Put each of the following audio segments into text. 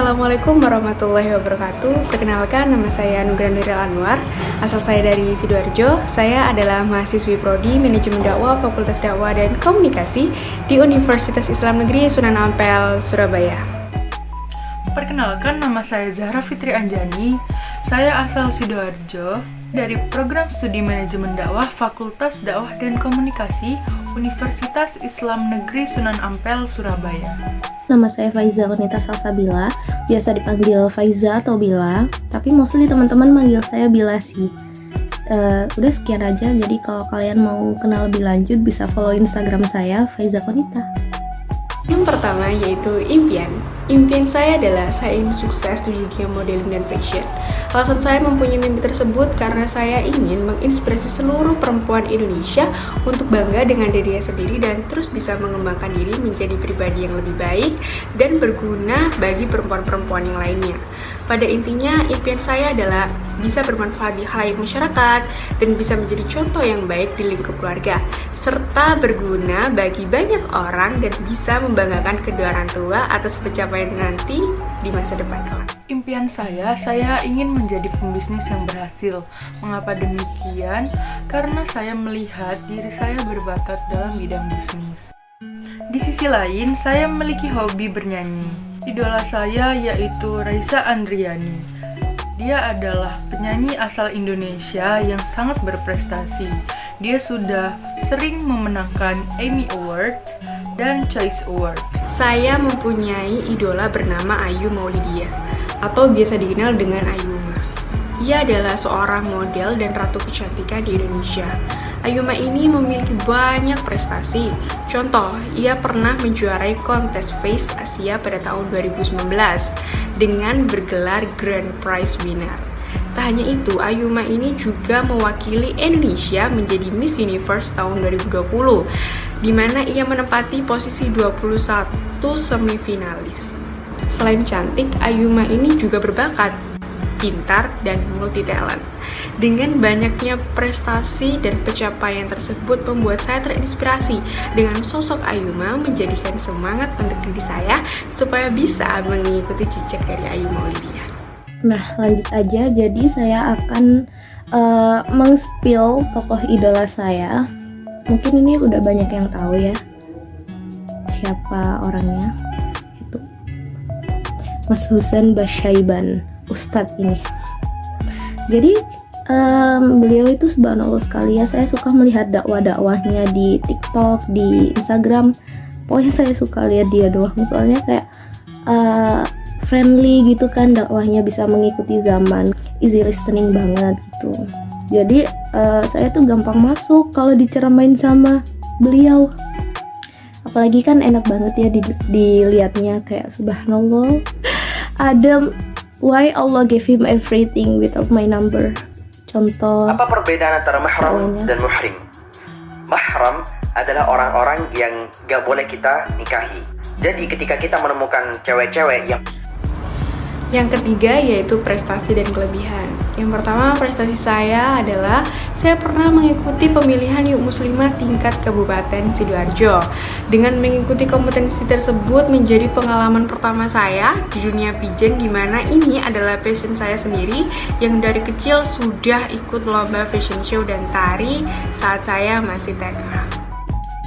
Assalamualaikum warahmatullahi wabarakatuh. Perkenalkan, nama saya Nugra Nuril Anwar. Asal saya dari Sidoarjo. Saya adalah mahasiswi Prodi Manajemen Dakwah Fakultas Dakwah dan Komunikasi di Universitas Islam Negeri Sunan Ampel, Surabaya. Perkenalkan, nama saya Zahra Fitri Anjani. Saya asal Sidoarjo dari Program Studi Manajemen Dakwah Fakultas Dakwah dan Komunikasi Universitas Islam Negeri Sunan Ampel, Surabaya. Nama saya Faiza Konita Salsabila, biasa dipanggil Faiza atau Bila, tapi mostly teman-teman manggil saya Bila sih. Udah sekian aja, jadi kalau kalian mau kenal lebih lanjut bisa follow Instagram saya, Faiza Konita. Yang pertama yaitu impian. Impian saya adalah saya ingin sukses di dunia modeling dan fashion. Alasan saya mempunyai mimpi tersebut karena saya ingin menginspirasi seluruh perempuan Indonesia untuk bangga dengan dirinya sendiri dan terus bisa mengembangkan diri menjadi pribadi yang lebih baik dan berguna bagi perempuan-perempuan yang lainnya. Pada intinya, impian saya adalah bisa bermanfaat di khalayak masyarakat dan bisa menjadi contoh yang baik di lingkup keluarga, serta berguna bagi banyak orang dan bisa membanggakan kedua orang tua atas pencapaian nanti di masa depan kelak. Impian saya ingin menjadi pembisnis yang berhasil. Mengapa demikian? Karena saya melihat diri saya berbakat dalam bidang bisnis. Di sisi lain, saya memiliki hobi bernyanyi. Idola saya yaitu Raisa Andriani. Dia adalah penyanyi asal Indonesia yang sangat berprestasi. Dia sudah sering memenangkan Emmy Awards dan Choice Awards. Saya mempunyai idola bernama Ayu Maulidia, atau biasa dikenal dengan Ayuma. Ia adalah seorang model dan ratu kecantikan di Indonesia. Ayuma ini memiliki banyak prestasi. Contoh, ia pernah menjuarai kontes Face Asia pada tahun 2019 dengan bergelar Grand Prize Winner. Tak hanya itu, Ayuma ini juga mewakili Indonesia menjadi Miss Universe tahun 2020, di mana ia menempati posisi 21 semifinalis. Selain cantik, Ayuma ini juga berbakat, pintar, dan multi talent. Dengan banyaknya prestasi dan pencapaian tersebut membuat saya terinspirasi dengan sosok Ayuma, menjadikan semangat untuk diri saya supaya bisa mengikuti jejak dari Ayu Maulidia. Nah, lanjut aja. Jadi saya akan meng-spill tokoh idola saya. Mungkin ini udah banyak yang tahu ya siapa orangnya. Itu Mas Husein Basyaiban, Ustadz ini. Jadi beliau itu subhanallah sekali ya, saya suka melihat dakwah-dakwahnya di TikTok, di Instagram. Pokoknya saya suka lihat dia doang, soalnya kayak friendly gitu kan dakwahnya, bisa mengikuti zaman, easy listening banget gitu. Jadi saya tuh gampang masuk kalau diceramain sama beliau. Apalagi kan enak banget ya dilihatnya, kayak subhanallah. Adam, why Allah gave him everything without my number. Contoh. Apa perbedaan antara mahram dan muhrim? Mahram adalah orang-orang yang gak boleh kita nikahi. Jadi ketika kita menemukan cewek-cewek Yang ketiga yaitu prestasi dan kelebihan. Yang pertama, prestasi saya adalah saya pernah mengikuti pemilihan Yuk Muslimah tingkat Kabupaten Sidoarjo. Dengan mengikuti kompetensi tersebut menjadi pengalaman pertama saya di dunia pijen, di mana ini adalah passion saya sendiri yang dari kecil sudah ikut lomba fashion show dan tari saat saya masih TK.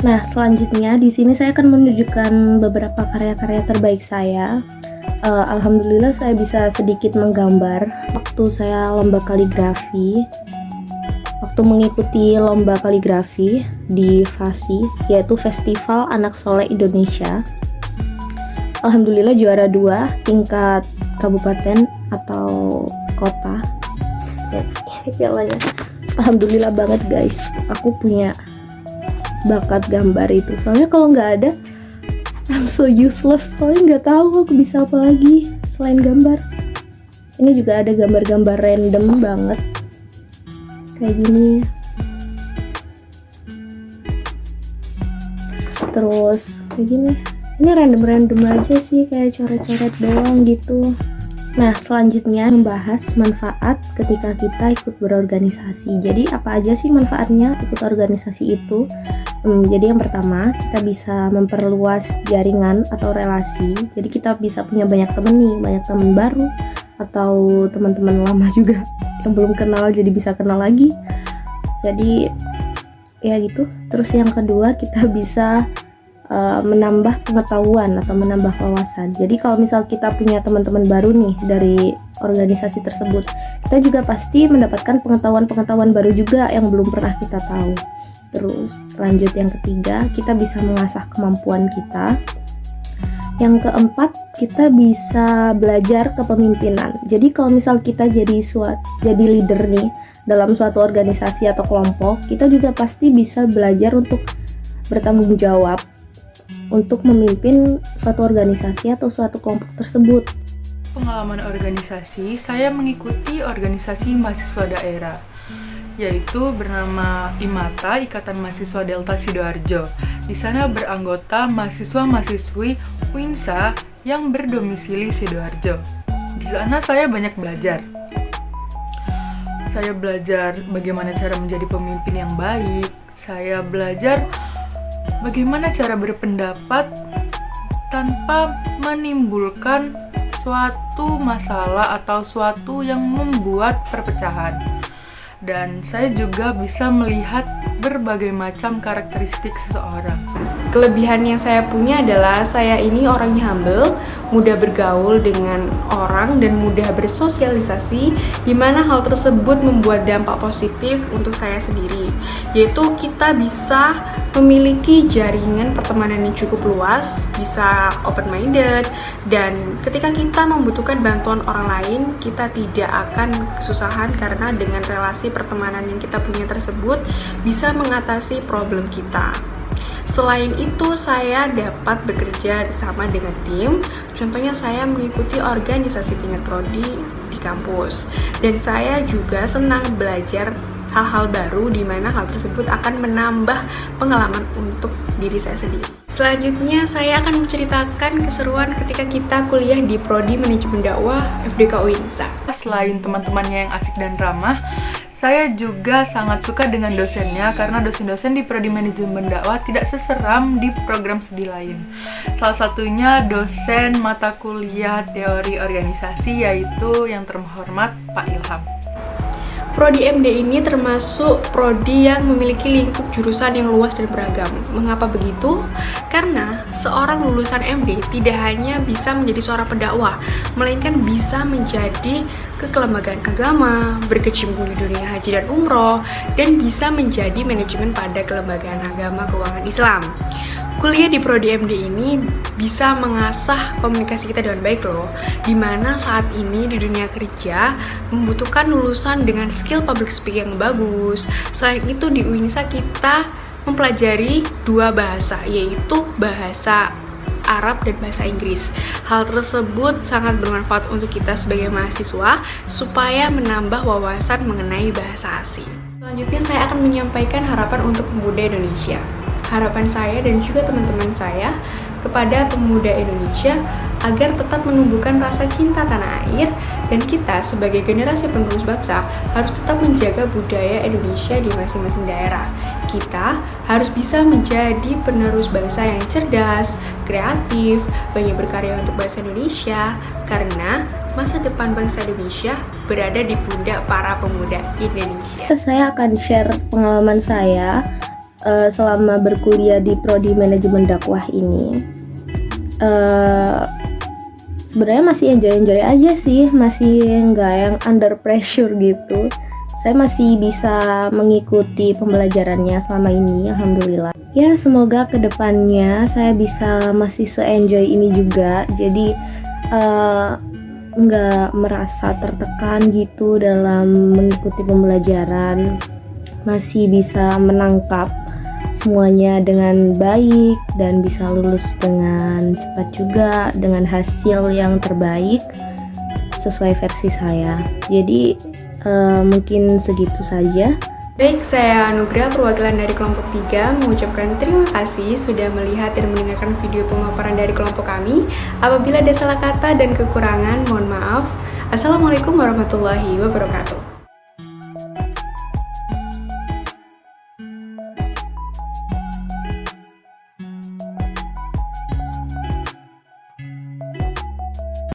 Nah, selanjutnya di sini saya akan menunjukkan beberapa karya-karya terbaik saya. Alhamdulillah saya bisa sedikit menggambar waktu saya lomba kaligrafi. Waktu mengikuti lomba kaligrafi di FASI, yaitu Festival Anak Soleh Indonesia. Alhamdulillah juara 2 tingkat kabupaten atau kota. Pialanya. Alhamdulillah banget guys, aku punya bakat gambar itu. Soalnya kalau nggak ada, I'm so useless. Soalnya nggak tahu aku bisa apa lagi selain gambar. Ini juga ada gambar-gambar random banget kayak gini. Terus kayak gini. Ini random aja sih, kayak coret-coret doang gitu. Nah, selanjutnya membahas manfaat ketika kita ikut berorganisasi. Jadi, apa aja sih manfaatnya ikut organisasi itu? Jadi yang pertama, kita bisa memperluas jaringan atau relasi. Jadi kita bisa punya banyak temen nih, banyak temen baru atau teman-teman lama juga yang belum kenal jadi bisa kenal lagi. Jadi ya gitu. Terus yang kedua, kita bisa menambah pengetahuan atau menambah wawasan. Jadi kalau misal kita punya teman-teman baru nih dari organisasi tersebut, kita juga pasti mendapatkan pengetahuan-pengetahuan baru juga yang belum pernah kita tahu. Terus lanjut yang ketiga, kita bisa mengasah kemampuan kita. Yang keempat, kita bisa belajar kepemimpinan. Jadi kalau misal kita jadi leader nih dalam suatu organisasi atau kelompok, kita juga pasti bisa belajar untuk bertanggung jawab untuk memimpin suatu organisasi atau suatu kelompok tersebut. Pengalaman organisasi, saya mengikuti organisasi mahasiswa daerah, yaitu bernama IMATA, Ikatan Mahasiswa Delta Sidoarjo. Di sana beranggota mahasiswa-mahasiswi UINSA yang berdomisili Sidoarjo. Di sana saya banyak belajar. Saya belajar bagaimana cara menjadi pemimpin yang baik. Saya belajar bagaimana cara berpendapat tanpa menimbulkan suatu masalah atau suatu yang membuat perpecahan. Dan saya juga bisa melihat berbagai macam karakteristik seseorang. Kelebihan yang saya punya adalah saya ini orangnya humble, mudah bergaul dengan orang dan mudah bersosialisasi, di mana hal tersebut membuat dampak positif untuk saya sendiri, yaitu kita bisa memiliki jaringan pertemanan yang cukup luas, bisa open-minded, dan ketika kita membutuhkan bantuan orang lain, kita tidak akan kesusahan karena dengan relasi pertemanan yang kita punya tersebut bisa mengatasi problem kita. Selain itu, saya dapat bekerja sama dengan tim. Contohnya saya mengikuti organisasi tingkat prodi di kampus. Dan saya juga senang belajar hal-hal baru di mana hal tersebut akan menambah pengalaman untuk diri saya sendiri. Selanjutnya, saya akan menceritakan keseruan ketika kita kuliah di Prodi Manajemen Dakwah FDK UINSA. Selain teman-temannya yang asik dan ramah, saya juga sangat suka dengan dosennya karena dosen-dosen di Prodi Manajemen Dakwah tidak seseram di program studi lain. Salah satunya dosen mata kuliah teori organisasi, yaitu yang terhormat Pak Ilham. Prodi MD ini termasuk prodi yang memiliki lingkup jurusan yang luas dan beragam. Mengapa begitu? Karena seorang lulusan MD tidak hanya bisa menjadi seorang pendakwah, melainkan bisa menjadi kekelembagaan agama, berkecimpung di dunia haji dan umroh, dan bisa menjadi manajemen pada kelembagaan agama keuangan Islam. Kuliah di Prodi MD ini bisa mengasah komunikasi kita dengan baik loh, dimana saat ini di dunia kerja membutuhkan lulusan dengan skill public speaking yang bagus. Selain itu di UINSA kita mempelajari 2 bahasa, yaitu bahasa Arab dan bahasa Inggris. Hal tersebut sangat bermanfaat untuk kita sebagai mahasiswa supaya menambah wawasan mengenai bahasa asing. Selanjutnya saya akan menyampaikan harapan untuk pemuda Indonesia. Harapan saya dan juga teman-teman saya kepada pemuda Indonesia agar tetap menumbuhkan rasa cinta tanah air, dan kita sebagai generasi penerus bangsa harus tetap menjaga budaya Indonesia di masing-masing daerah. Kita harus bisa menjadi penerus bangsa yang cerdas, kreatif, banyak berkarya untuk bangsa Indonesia, karena masa depan bangsa Indonesia berada di pundak para pemuda Indonesia. Saya akan share pengalaman saya selama berkuliah di Prodi Manajemen Dakwah ini. Sebenarnya masih enjoy aja sih, masih nggak yang under pressure gitu. Saya masih bisa mengikuti pembelajarannya selama ini, alhamdulillah. Ya, semoga kedepannya saya bisa masih se-enjoy ini juga. Jadi nggak merasa tertekan gitu dalam mengikuti pembelajaran, masih bisa menangkap semuanya dengan baik dan bisa lulus dengan cepat juga dengan hasil yang terbaik sesuai versi saya. Jadi mungkin segitu saja. Baik, saya Anugrah, perwakilan dari kelompok 3, mengucapkan terima kasih sudah melihat dan mendengarkan video pemaparan dari kelompok kami. Apabila ada salah kata dan kekurangan, mohon maaf. Assalamualaikum warahmatullahi wabarakatuh.